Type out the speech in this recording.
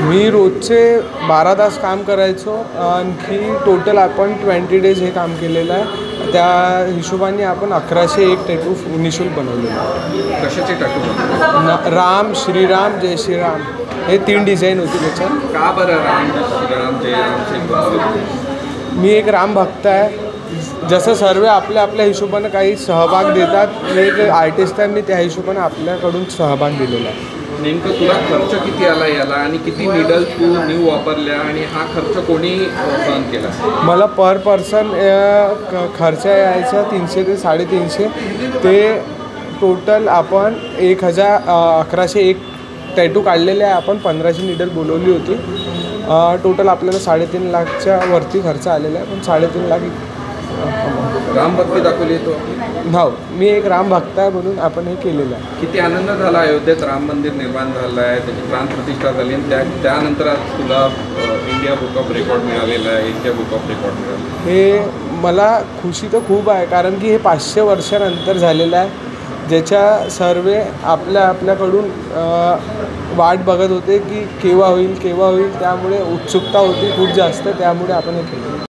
मी रोजचे 12 तास काम करायचो. आणखी टोटल आपण 20 डेज हे काम केलेलं आहे. त्या हिशोबाने आपण 1101 टॅटू निशुल्क बनवलेलं आहे. कशाचे टॅटू? राम, श्रीराम, जय श्रीराम हे 3 डिझाईन होती त्याच्यात. का बरं राम, श्रीराम, जय राम? मी एक राम भक्त आहे. जसं सर्व आपल्या हिशोबानं काही सहभाग देतात, मी एक आर्टिस्ट आहे, मी त्या हिशोबानं आपल्याकडून सहभाग दिलेला आहे. नेमकं तुला खर्च किती आला याला आणि किती निडल तू न्यू वापरल्या आणि हा खर्च कोणी सहन केला? मला पर पर्सन खर्च यायचा 300 ते 350. ते टोटल आपण 1101 टॅटू काढलेले आहे. आपण 1500 निडल बोलवली होती. टोटल आपल्याला 3.5 लाखच्या वरती खर्च आलेला आहे. पण 3.5 लाख राम भक्ती दाखवली तो. हो, मी एक राम भक्त आहे म्हणून आपण हे केलेलं आहे. किती आनंद झाला अयोध्येत राम मंदिर निर्माण झालं आहे, त्याची प्राणप्रतिष्ठा झाली आणि त्यानंतर आज तुला इंडिया बुक ऑफ रेकॉर्ड मिळालेलं आहे, इंडिया बुक ऑफ रेकॉर्ड मिळालं. हे मला खुशी तर खूप आहे, कारण की हे 500 वर्षानंतर झालेलं आहे. ज्याच्या सर्व आपल्याकडून वाट बघत होते की केव्हा होईल. त्यामुळे उत्सुकता होती खूप जास्त, त्यामुळे आपण हे केलं.